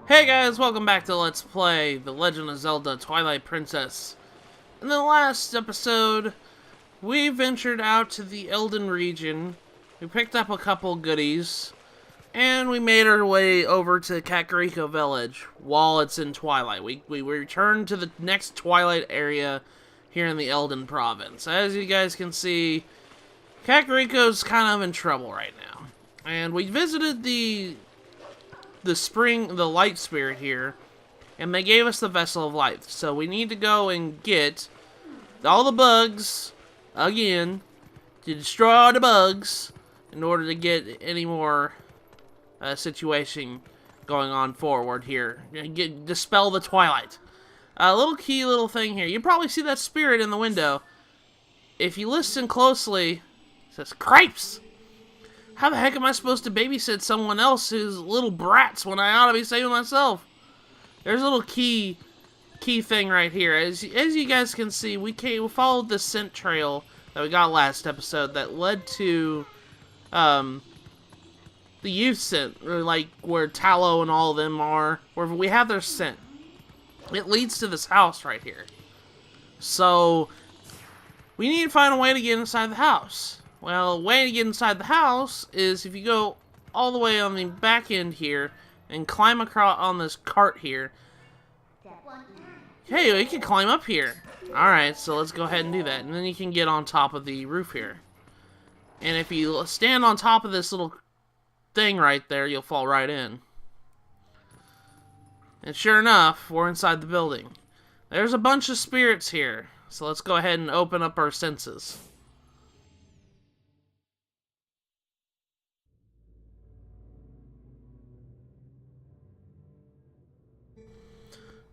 Hey guys, welcome back to Let's Play The Legend of Zelda Twilight Princess. In the last episode, we ventured out to the Elden region, we picked up a couple goodies, and we made our way over to Kakariko Village while it's in Twilight. We returned to the next Twilight area here in the Elden province. As you guys can see, Kakariko's kind of in trouble right now. And we visited the light spirit here, and they gave us the vessel of life. So we need to go and get all the bugs again to destroy all the bugs in order to get any more situation going on forward here. Dispel the Twilight. A little thing here. You probably see that spirit in the window. If you listen closely, it says cripes. How the heck am I supposed to babysit someone else's little brats when I ought to be saving myself? There's a little key thing right here. As you guys can see, we followed the scent trail that we got last episode that led to the youth scent, or like where Tallow and all of them are, where we have their scent. It leads to this house right here. So we need to find a way to get inside the house. Well, the way to get inside the house is if you go all the way on the back end here and climb across on this cart here. Hey, you can climb up here. Alright, so let's go ahead and do that. And then you can get on top of the roof here. And if you stand on top of this little thing right there, you'll fall right in. And sure enough, we're inside the building. There's a bunch of spirits here. So let's go ahead and open up our senses.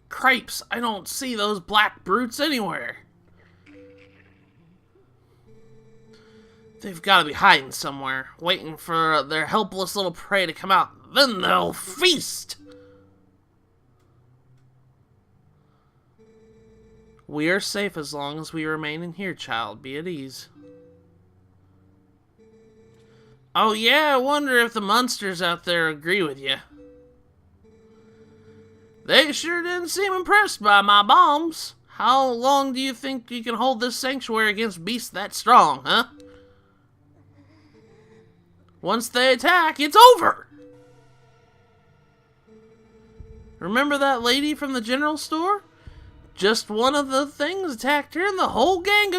Cripes, I don't see those black brutes anywhere. They've got to be hiding somewhere, waiting for their helpless little prey to come out. Then they'll feast! We are safe as long as we remain in here, child. Be at ease. Oh yeah, I wonder if the monsters out there agree with you. They sure didn't seem impressed by my bombs. How long do you think you can hold this sanctuary against beasts that strong, huh? Once they attack, it's over! Remember that lady from the general store? Just one of the things attacked her and the whole gang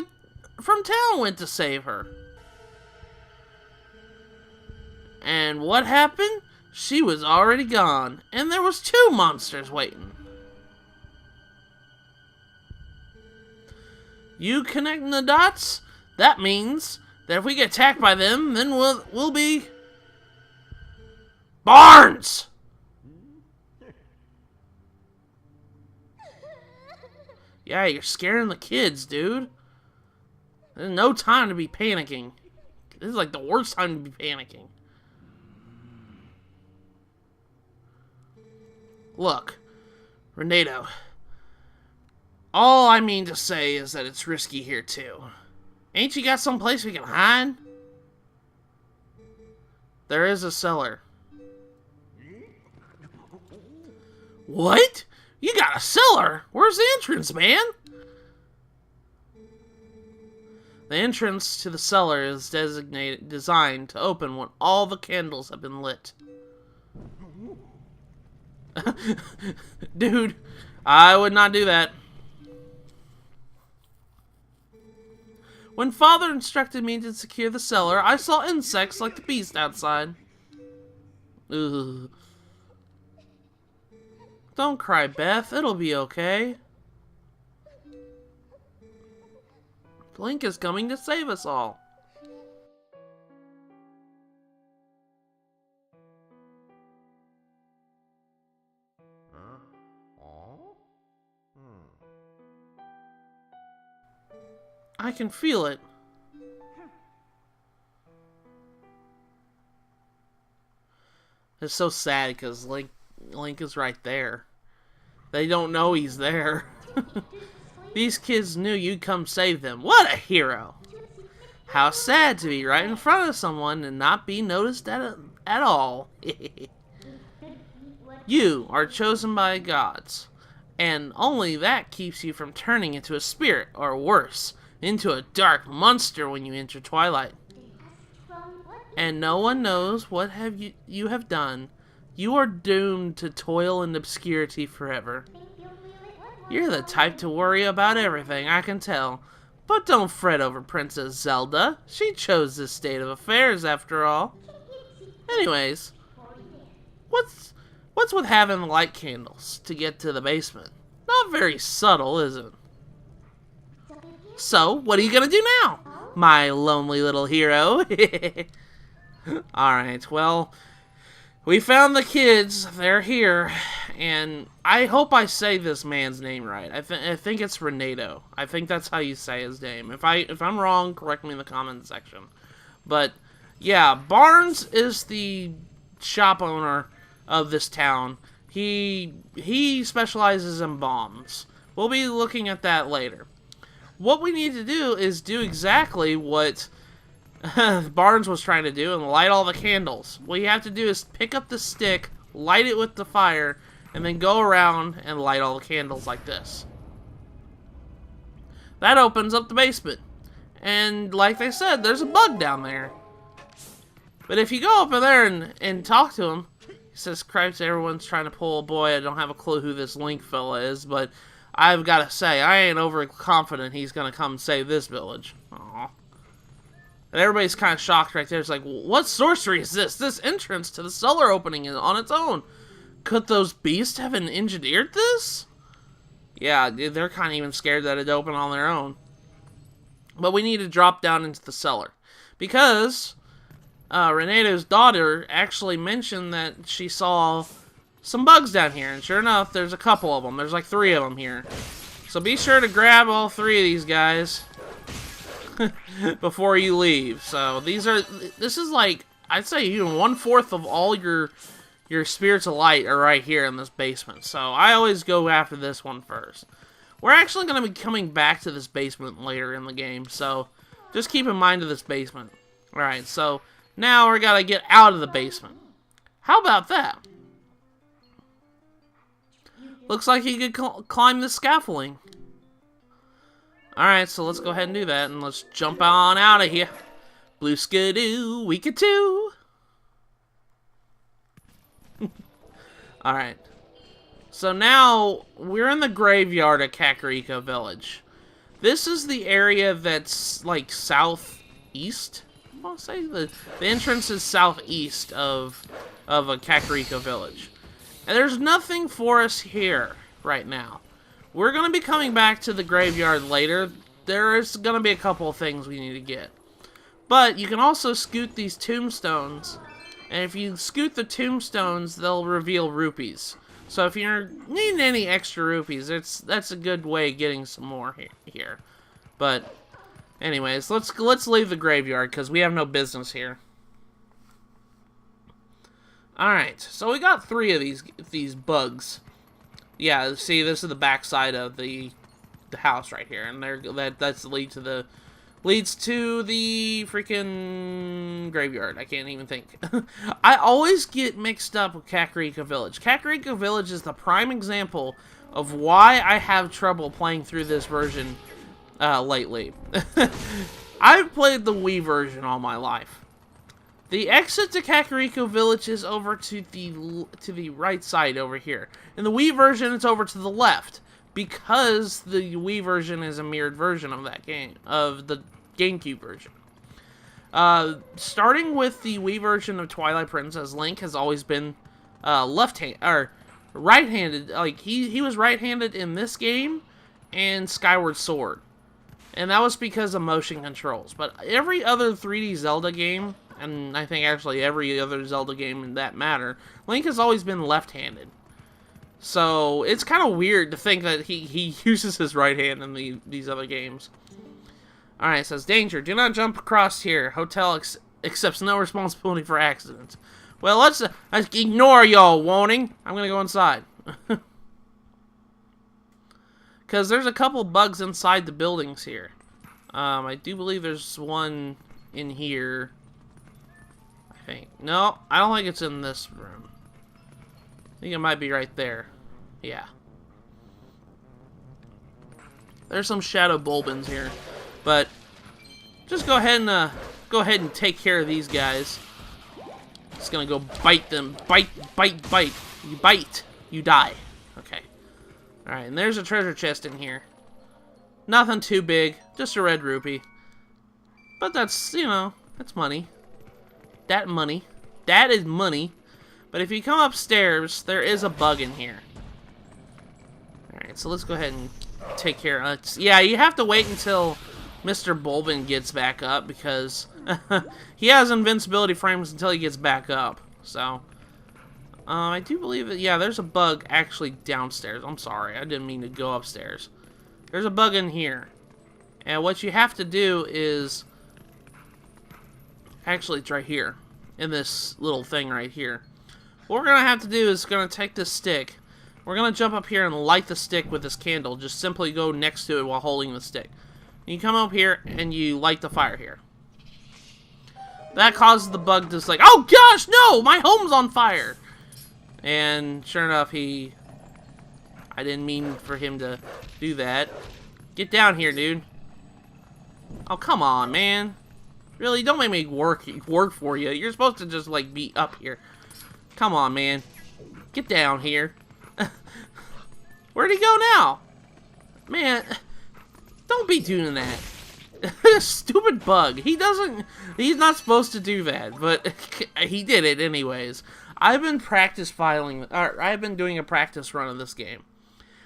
from town went to save her. And what happened? She was already gone, and there was 2 monsters waiting. You connecting the dots? That means that if we get attacked by them, then we'll be Barnes! Yeah, you're scaring the kids, dude. There's no time to be panicking. This is like the worst time to be panicking. Look, Renato, all I mean to say is that it's risky here too. Ain't you got some place we can hide? There is a cellar. What? You got a cellar? Where's the entrance, man? The entrance to the cellar is designed to open when all the candles have been lit. Dude, I would not do that. When Father instructed me to secure the cellar, I saw insects like the beast outside. Ugh. Don't cry, Beth. It'll be okay. Blink is coming to save us all. I can feel it. It's so sad because Link is right there. They don't know he's there. These kids knew you'd come save them. What a hero! How sad to be right in front of someone and not be noticed at all. You are chosen by gods, and only that keeps you from turning into a spirit, or worse, into a dark monster when you enter Twilight. And no one knows what you have done. You are doomed to toil in obscurity forever. You're the type to worry about everything, I can tell. But don't fret over Princess Zelda. She chose this state of affairs, after all. Anyways, what's with having light candles to get to the basement? Not very subtle, is it? So, what are you gonna do now, my lonely little hero? Alright, well, we found the kids. They're here. And I hope I say this man's name right. I think it's Renato. I think that's how you say his name. If I'm wrong, correct me in the comment section. But yeah, Barnes is the shop owner of this town. He specializes in bombs. We'll be looking at that later. What we need to do is do exactly what Barnes was trying to do and light all the candles. What you have to do is pick up the stick, light it with the fire, and then go around and light all the candles like this. That opens up the basement. And like they said, there's a bug down there. But if you go up in there and talk to him, he says, "Cripes, everyone's trying to pull a boy. I don't have a clue who this Link fella is, but I've got to say, I ain't overly confident he's going to come save this village." Aww. And everybody's kind of shocked right there. It's like, what sorcery is this? This entrance to the cellar opening is on its own. Could those beasts have engineered this? Yeah, they're kind of even scared that it'd open on their own. But we need to drop down into the cellar. Because Renato's daughter actually mentioned that she saw some bugs down here. And sure enough, there's a couple of them. There's like 3 of them here. So be sure to grab all 3 of these guys before you leave. So this is like, I'd say even 1/4 of all your spirits of light are right here in this basement. So I always go after this one first. We're actually going to be coming back to this basement later in the game. So just keep in mind of this basement. Alright, so now we got to get out of the basement. How about that? Looks like he could climb the scaffolding. Alright, so let's go ahead and do that. And let's jump on out of here. Blue skidoo, we could too. Alright. So now, we're in the graveyard at Kakariko Village. This is the area that's, like, southeast? I'll say the entrance is southeast of a Kakariko Village. And there's nothing for us here right now. We're going to be coming back to the graveyard later. There's going to be a couple of things we need to get. But you can also scoot these tombstones. And if you scoot the tombstones, they'll reveal rupees. So if you're needing any extra rupees, that's a good way of getting some more here. But anyways, let's leave the graveyard because we have no business here. All right, so we got 3 of these bugs. Yeah, see, this is the back side of the house right here, and that's leads to the freaking graveyard. I can't even think. I always get mixed up with Kakariko Village. Kakariko Village is the prime example of why I have trouble playing through this version lately. I've played the Wii version all my life. The exit to Kakariko Village is over to the right side over here. In the Wii version, it's over to the left because the Wii version is a mirrored version of that game, of the GameCube version. Starting with the Wii version of Twilight Princess, Link has always been right-handed. Like he was right-handed in this game and Skyward Sword, and that was because of motion controls. But every other 3D Zelda game, and I think actually every other Zelda game in that matter, Link has always been left-handed. So it's kind of weird to think that he uses his right hand in these other games. Alright, it says, danger, do not jump across here. Hotel accepts no responsibility for accidents. Well, let's ignore y'all warning. I'm going to go inside. Because there's a couple bugs inside the buildings here. I do believe there's one in here. I think. No, I don't think it's in this room. I think it might be right there. Yeah. There's some shadow bulbins here, but just go ahead and take care of these guys. Just gonna go bite them. Bite, bite, bite. You bite, you die. Okay. Alright, and there's a treasure chest in here. Nothing too big, just a red rupee. But that's, you know, that's money. That money. That is money. But if you come upstairs, there is a bug in here. Alright, so let's go ahead and take care of it. Yeah, you have to wait until Mr. Bulbin gets back up, because he has invincibility frames until he gets back up. So, I do believe that, yeah, there's a bug actually downstairs. I'm sorry, I didn't mean to go upstairs. There's a bug in here. And what you have to do is, actually it's right here, in this little thing right here. What we're going to have to do is going to take this stick. We're going to jump up here and light the stick with this candle. Just simply go next to it while holding the stick. You come up here and you light the fire here. That causes the bug to like, oh gosh, no, my home's on fire. And sure enough, I didn't mean for him to do that. Get down here, dude. Oh, come on, man. Really, don't make me work for you. You're supposed to just, like, be up here. Come on, man. Get down here. Where'd he go now? Man, don't be doing that. Stupid bug. He's not supposed to do that, but he did it anyways. I've been I've been doing a practice run of this game.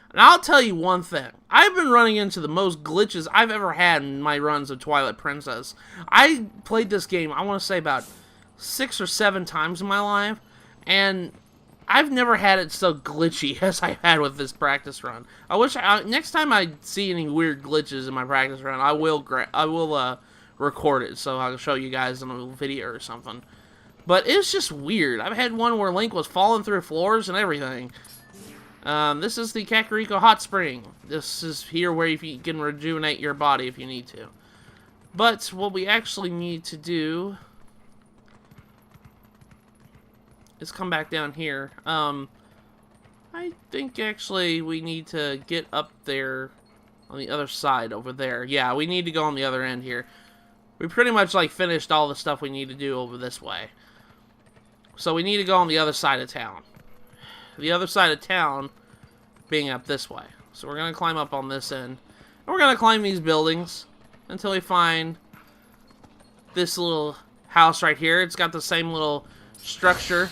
And I'll tell you one thing. I've been running into the most glitches I've ever had in my runs of Twilight Princess. I played this game, I want to say, about 6 or 7 times in my life. And I've never had it so glitchy as I had with this practice run. I wish next time I see any weird glitches in my practice run, I will record it so I'll show you guys in a video or something. But it's just weird. I've had one where Link was falling through floors and everything. This is the Kakariko Hot Spring. This is here where you can rejuvenate your body if you need to. But what we actually need to do is come back down here. I think actually we need to get up there on the other side over there. Yeah, we need to go on the other end here. We pretty much like finished all the stuff we need to do over this way. So we need to go on the other side of town. The other side of town being up this way. So we're going to climb up on this end. And we're going to climb these buildings until we find this little house right here. It's got the same little structure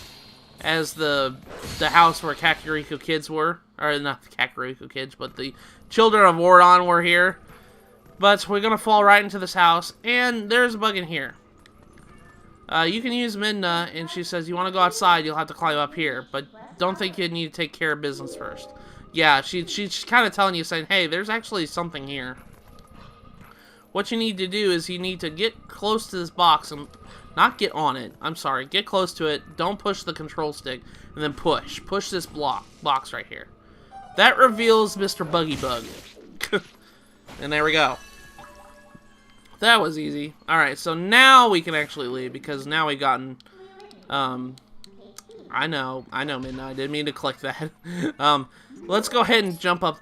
as the house where Kakariko kids were. Or not the Kakariko kids, but the children of Wardon were here. But we're going to fall right into this house. And there's a bug in here. You can use Midna, and she says, you want to go outside, you'll have to climb up here. But don't think you need to take care of business first. Yeah, she's kind of telling you, saying, hey, there's actually something here. What you need to do is you need to get close to this box and not get on it. I'm sorry, get close to it. Don't push the control stick, and then push. Push this box right here. That reveals Mr. Buggy Bug. And there we go. That was easy. Alright, so now we can actually leave, because now we've gotten, I know, Midnight, I didn't mean to click that. Let's go ahead and jump up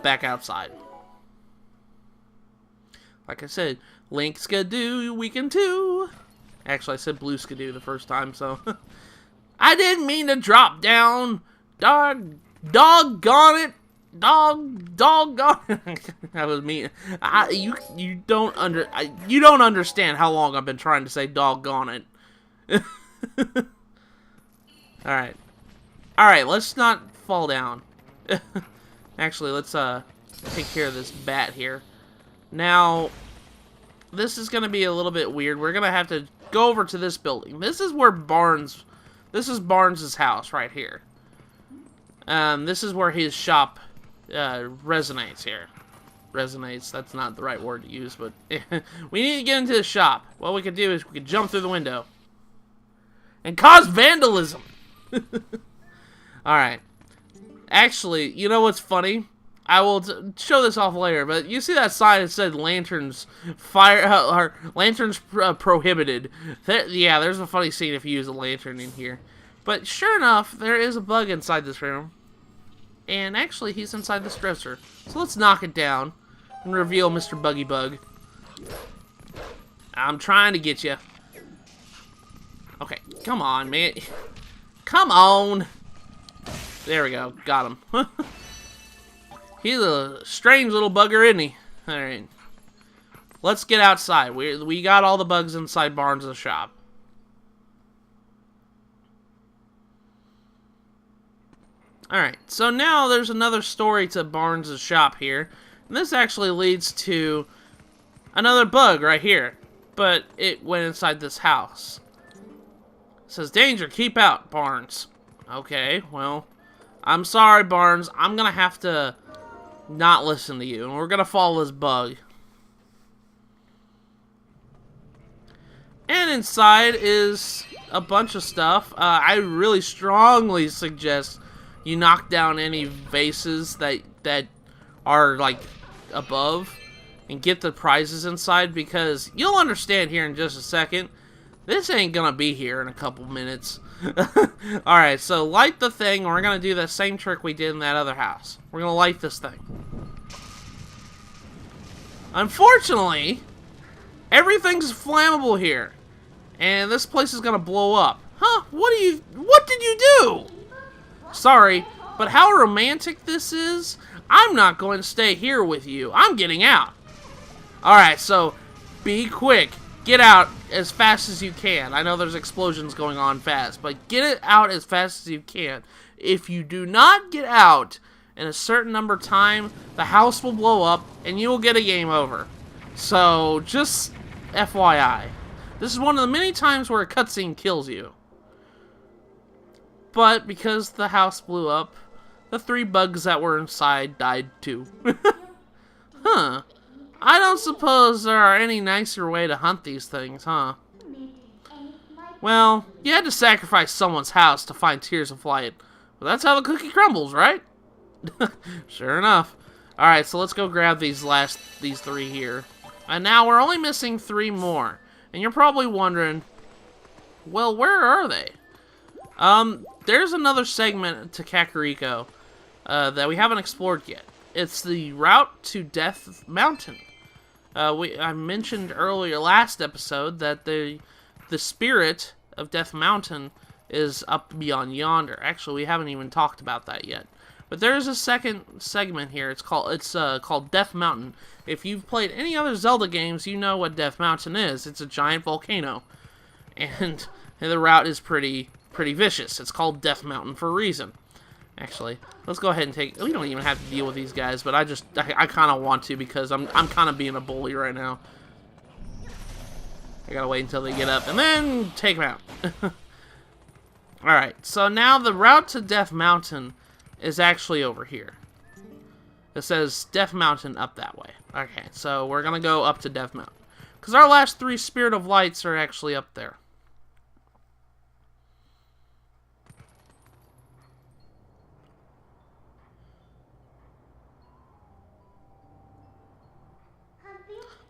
back outside. Like I said, Link Skidoo, weekend 2. Actually, I said Blue Skidoo the first time, so. I didn't mean to drop down. Doggone it. Doggone it. That was mean. You don't understand how long I've been trying to say doggone it. Alright, let's not fall down. Actually, let's take care of this bat here. Now, this is going to be a little bit weird. We're going to have to go over to this building. This is where Barnes' house right here. This is where his shop resonates here. Resonates, that's not the right word to use, but we need to get into the shop. What we could do is we could jump through the window and cause vandalism. Alright. Actually, you know what's funny? I will show this off later, but you see that sign that said lanterns prohibited. Yeah, there's a funny scene if you use a lantern in here. But sure enough, there is a bug inside this room. And actually, he's inside this dresser. So let's knock it down and reveal Mr. Buggy Bug. I'm trying to get you. Okay, come on, man. Come on. There we go. Got him. He's a strange little bugger, isn't he? Alright. Let's get outside. We got all the bugs inside Barnes' shop. Alright, so now there's another story to Barnes' shop here. And this actually leads to another bug right here. But it went inside this house. It says, danger, keep out, Barnes. Okay, well, I'm sorry, Barnes. I'm gonna have to not listen to you. And we're gonna follow this bug. And inside is a bunch of stuff. I really strongly suggest you knock down any vases that are like above and get the prizes inside, because you'll understand here in just a second. This ain't gonna be here in a couple minutes. Alright, so light the thing, and we're gonna do the same trick we did in that other house. We're gonna light this thing. Unfortunately, everything's flammable here. And this place is gonna blow up. Huh? What did you do? Sorry, but how romantic this is, I'm not going to stay here with you. I'm getting out. Alright, so be quick. Get out as fast as you can. I know there's explosions going on fast, but get it out as fast as you can. If you do not get out in a certain number of time, the house will blow up and you will get a game over. So, just FYI. This is one of the many times where a cutscene kills you. But because the house blew up, the 3 bugs that were inside died too. Huh. I don't suppose there are any nicer way to hunt these things, huh? Well, you had to sacrifice someone's house to find Tears of Light. But that's how the cookie crumbles, right? Sure enough. Alright, so let's go grab these 3 here. And now we're only missing 3 more. And you're probably wondering, well, where are they? There's another segment to Kakariko that we haven't explored yet. It's the route to Death Mountain. I mentioned earlier last episode that the spirit of Death Mountain is up beyond yonder. Actually, we haven't even talked about that yet. But there's a second segment here. It's called Death Mountain. If you've played any other Zelda games, you know what Death Mountain is. It's a giant volcano, and the route is pretty vicious. It's called Death Mountain for a reason. Actually, let's go ahead and take... We don't even have to deal with these guys, but I kind of want to, because I'm kind of being a bully right now. I gotta wait until they get up, and then take them out. Alright, so now the route to Death Mountain is actually over here. It says Death Mountain up that way. Okay, so we're gonna go up to Death Mountain. Because our last 3 Spirit of Lights are actually up there.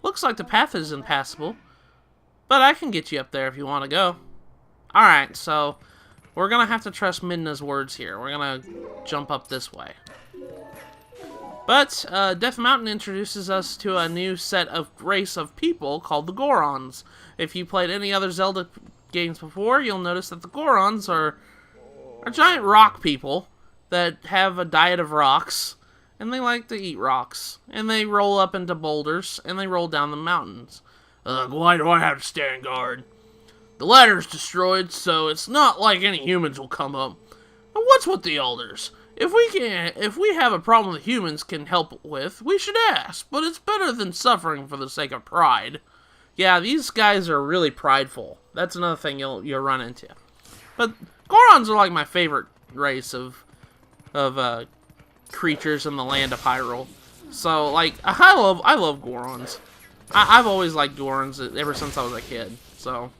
Looks like the path is impassable, but I can get you up there if you want to go. Alright, so we're going to have to trust Midna's words here. We're going to jump up this way. But Death Mountain introduces us to a new race of people called the Gorons. If you played any other Zelda games before, you'll notice that the Gorons are giant rock people that have a diet of rocks. And they like to eat rocks. And they roll up into boulders. And they roll down the mountains. Why do I have to stand guard? The ladder's destroyed, so it's not like any humans will come up. But what's with the elders? If we have a problem that humans can help with, we should ask. But it's better than suffering for the sake of pride. Yeah, these guys are really prideful. That's another thing you'll run into. But Gorons are like my favorite race of creatures in the land of Hyrule. So, like, I love Gorons. I've always liked Gorons ever since I was a kid. So,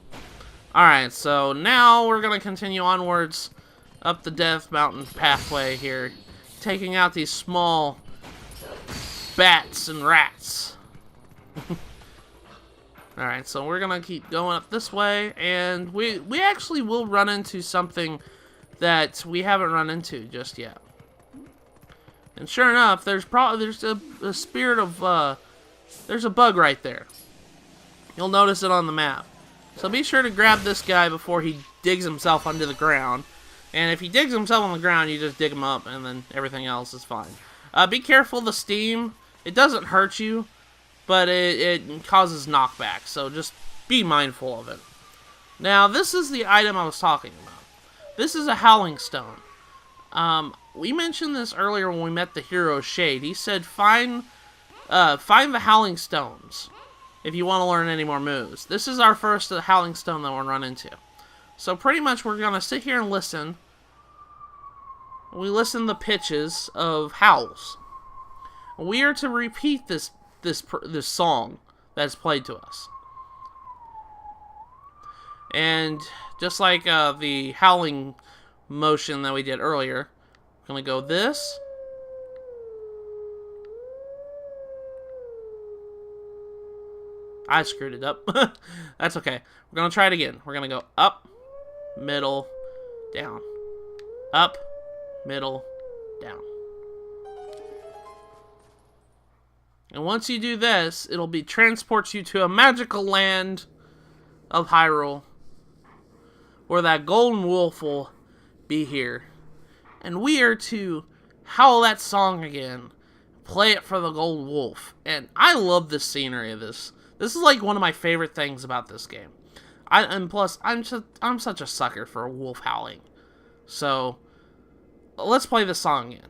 alright, so now we're going to continue onwards up the Death Mountain pathway here, taking out these small bats and rats. Alright, so we're going to keep going up this way, and we actually will run into something that we haven't run into just yet. And sure enough, there's a spirit of there's a bug right there. You'll notice it on the map. So be sure to grab this guy before he digs himself under the ground. And if he digs himself on the ground, you just dig him up, and then everything else is fine. Be careful of the steam. It doesn't hurt you, but it causes knockback. So just be mindful of it. Now, this is the item I was talking about. This is a Howling Stone. We mentioned this earlier when we met the hero Shade. He said find the Howling Stones if you want to learn any more moves. This is our first Howling Stone that we'll run into. So pretty much we're going to sit here and listen. We listen to the pitches of howls. We are to repeat this song that's played to us. And just like the howling motion that we did earlier, I'm going to go this. I screwed it up. That's okay. We're going to try it again. We're going to go up, middle, down. Up, middle, down. And once you do this, it'll transports you to a magical land of Hyrule, where that golden wolf will be here. And we are to howl that song again. Play it for the gold wolf. And I love the scenery of this. This is like one of my favorite things about this game. And plus, I'm such a sucker for wolf howling. So, let's play the song again.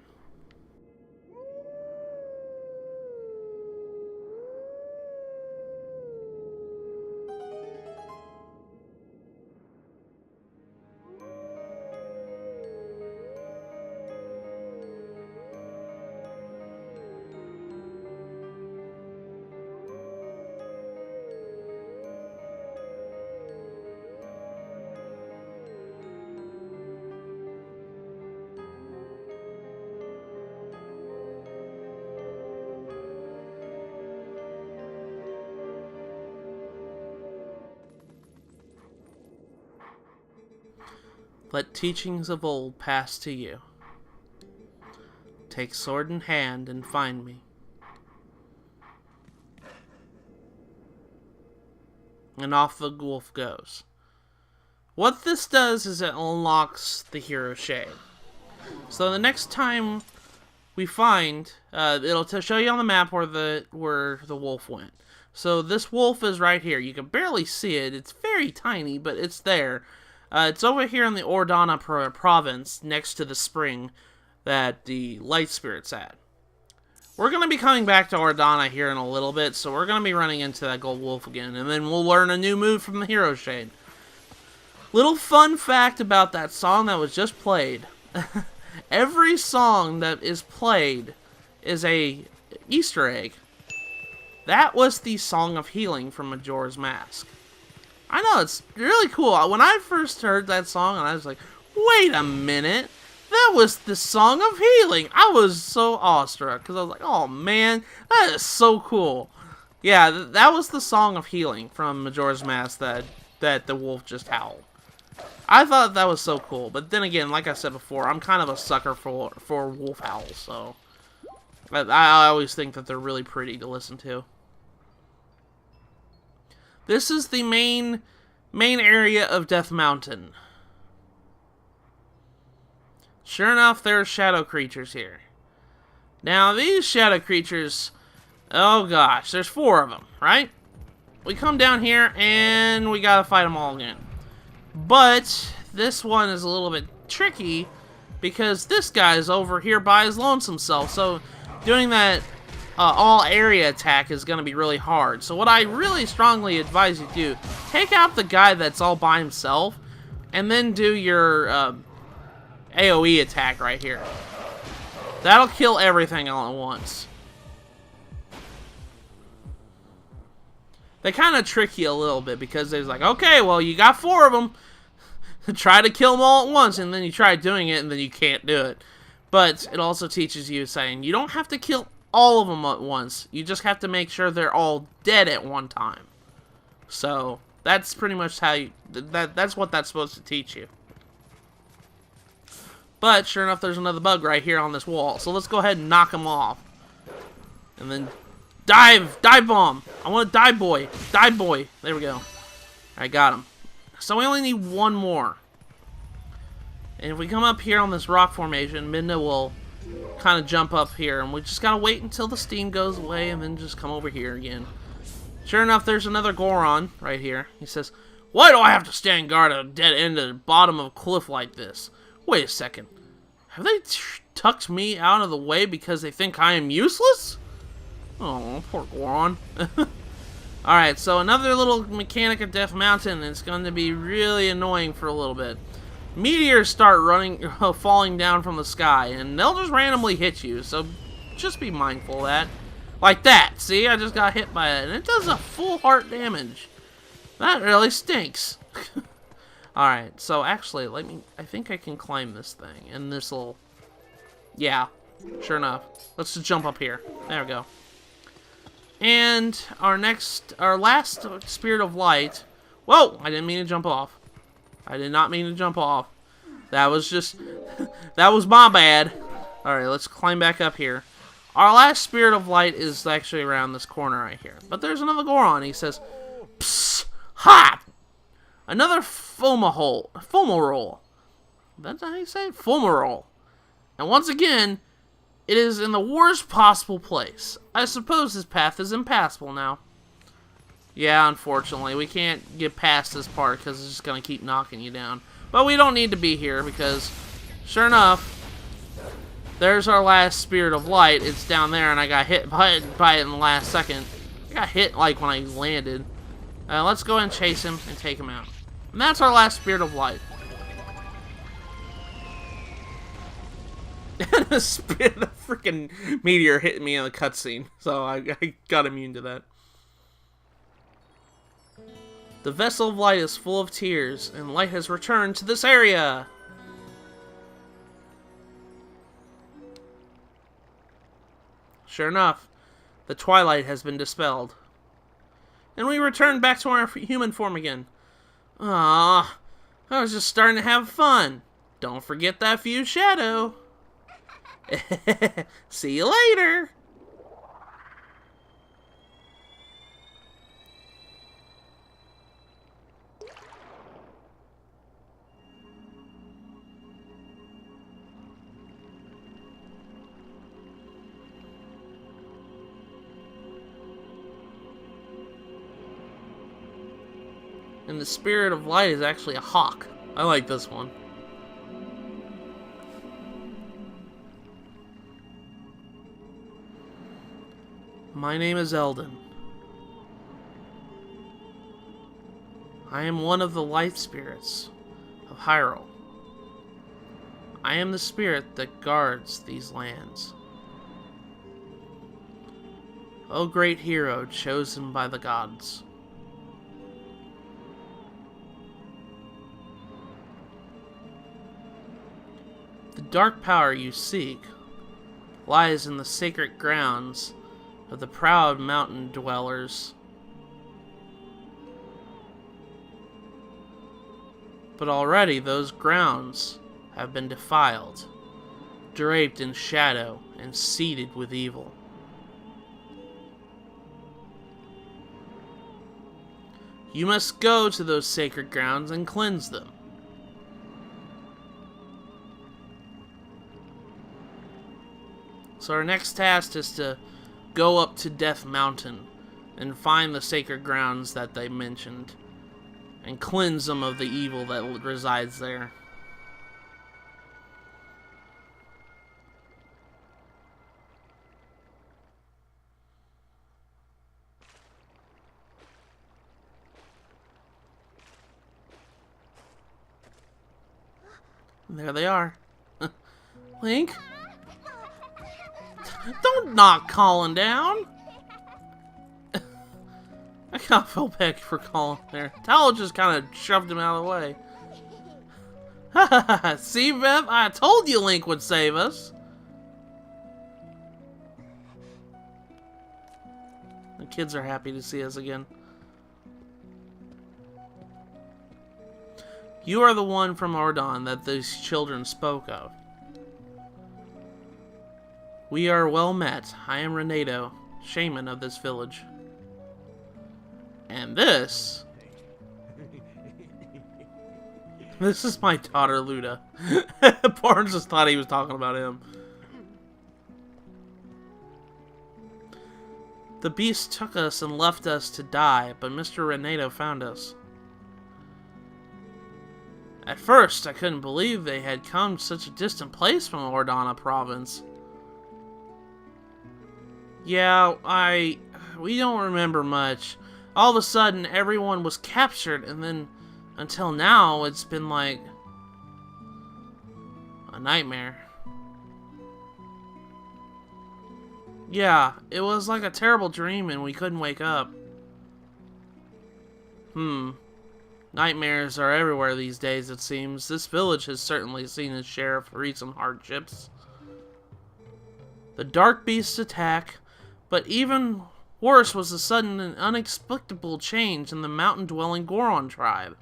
Let teachings of old pass to you. Take sword in hand and find me. And off the wolf goes. What this does is it unlocks the hero Shade. So the next time we find, it'll show you on the map where the wolf went. So this wolf is right here. You can barely see it. It's very tiny, but it's there. It's over here in the Ordana province, next to the spring that the Light Spirit's at. We're going to be coming back to Ordana here in a little bit, so we're going to be running into that gold wolf again, and then we'll learn a new move from the hero Shade. Little fun fact about that song that was just played. Every song that is played is a Easter egg. That was the Song of Healing from Majora's Mask. I know, it's really cool. When I first heard that song, and I was like, wait a minute, that was the Song of Healing. I was so awestruck, because I was like, oh man, that is so cool. Yeah, that was the Song of Healing from Majora's Mask that the wolf just howled. I thought that was so cool, but then again, like I said before, I'm kind of a sucker for wolf howls, so I always think that they're really pretty to listen to. This is the main area of Death Mountain. Sure enough, there are shadow creatures here. Now, these shadow creatures, oh gosh, there's 4 of them, right? We come down here, and we gotta fight them all again. But, this one is a little bit tricky, because this guy is over here by his lonesome self, so doing that all area attack is going to be really hard. So what I really strongly advise you do, take out the guy that's all by himself, and then do your AoE attack right here. That'll kill everything all at once. They kind of trick you a little bit, because they're like, okay, well, you got 4 of them. Try to kill them all at once, and then you try doing it, and then you can't do it. But it also teaches you saying, you don't have to kill all of them at once. You just have to make sure they're all dead at one time. So, that's pretty much how you... That's what that's supposed to teach you. But, sure enough, there's another bug right here on this wall. So let's go ahead and knock him off. And then dive bomb. I want a dive boy. Dive boy. There we go. I got him. So we only need one more. And if we come up here on this rock formation, Midna will kind of jump up here. And we just gotta wait until the steam goes away and then just come over here again. Sure enough, there's another Goron right here. He says, "Why do I have to stand guard at a dead end at the bottom of a cliff like this? Wait a second. Have they tucked me out of the way because they think I am useless?" Oh, poor Goron. Alright, so another little mechanic of Death Mountain. It's going to be really annoying for a little bit. Meteors start falling down from the sky, and they'll just randomly hit you, so just be mindful of that. Like that, see? I just got hit by it, and it does a full heart damage. That really stinks. Alright, so actually, I think I can climb this thing, and this'll... Yeah, sure enough. Let's just jump up here. There we go. And our last Spirit of Light... Whoa! I didn't mean to jump off. I did not mean to jump off. That was just... that was my bad. Alright, let's climb back up here. Our last Spirit of Light is actually around this corner right here. But there's another Goron. He says, "Psst! Ha! Another Fumarole. That's how you say it? Fumarole. And once again, it is in the worst possible place. I suppose this path is impassable now." Yeah, unfortunately, we can't get past this part because it's just going to keep knocking you down. But we don't need to be here because, sure enough, there's our last Spirit of Light. It's down there, and I got hit by it in the last second. I got hit, like, when I landed. Let's go ahead and chase him and take him out. And that's our last Spirit of Light. And a freaking meteor hit me in the cutscene, so I got immune to that. The Vessel of Light is full of tears, and light has returned to this area. Sure enough, the Twilight has been dispelled. And we return back to our human form again. Ah, I was just starting to have fun. Don't forget that few shadow. See you later. And the Spirit of Light is actually a hawk. I like this one. My name is Eldon. I am one of the life spirits of Hyrule. I am the spirit that guards these lands. O great hero chosen by the gods. The dark power you seek lies in the sacred grounds of the proud mountain dwellers. But already those grounds have been defiled, draped in shadow and seeded with evil. You must go to those sacred grounds and cleanse them. So our next task is to go up to Death Mountain and find the sacred grounds that they mentioned and cleanse them of the evil that resides there. And there they are. Link? Don't knock Colin down! I kind of feel bad for Colin there. Tal just kind of shoved him out of the way. Ha! See, Bev? I told you Link would save us! The kids are happy to see us again. You are the one from Ordon that these children spoke of. We are well met. I am Renato, shaman of this village. And this is my daughter, Luda. Barnes just thought he was talking about him. The beast took us and left us to die, but Mr. Renato found us. At first, I couldn't believe they had come to such a distant place from Ordana province. Yeah, we don't remember much. All of a sudden, everyone was captured, and then, until now, it's been like a nightmare. Yeah, it was like a terrible dream, and we couldn't wake up. Nightmares are everywhere these days, it seems. This village has certainly seen its share of recent hardships. The dark beasts attack, but even worse was the sudden and inexplicable change in the mountain-dwelling Goron tribe.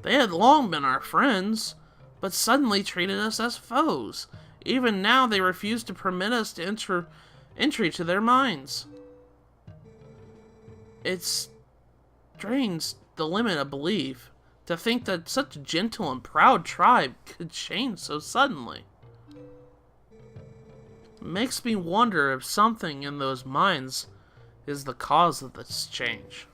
They had long been our friends, but suddenly treated us as foes. Even now, they refuse to permit us to entry to their mines. It strains the limit of belief to think that such a gentle and proud tribe could change so suddenly. It makes me wonder if something in those mines is the cause of this change.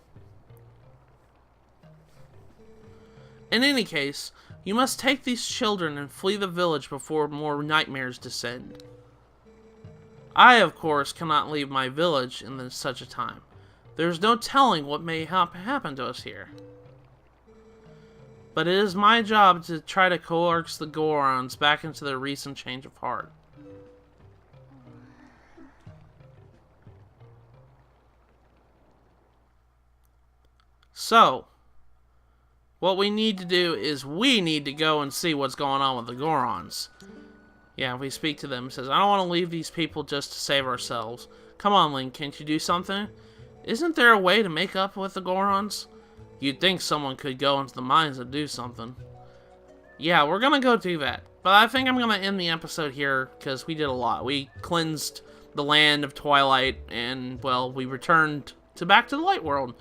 In any case, you must take these children and flee the village before more nightmares descend. I, of course, cannot leave my village in such a time. There's no telling what may happen to us here. But it is my job to try to coax the Gorons back into their recent change of heart. So, what we need to do is we need to go and see what's going on with the Gorons. Yeah, we speak to them. It says, I don't want to leave these people just to save ourselves. Come on, Link, can't you do something? Isn't there a way to make up with the Gorons? You'd think someone could go into the mines and do something. Yeah, we're gonna go do that. But I think I'm gonna end the episode here, because we did a lot. We cleansed the land of Twilight, and, well, we returned back to the Light World.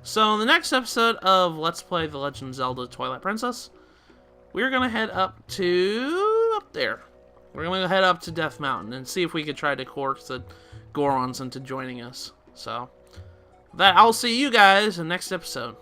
So, in the next episode of Let's Play The Legend of Zelda Twilight Princess, we're gonna head up there. We're gonna head up to Death Mountain and see if we could try to coax the Gorons into joining us. So, I'll see you guys in the next episode.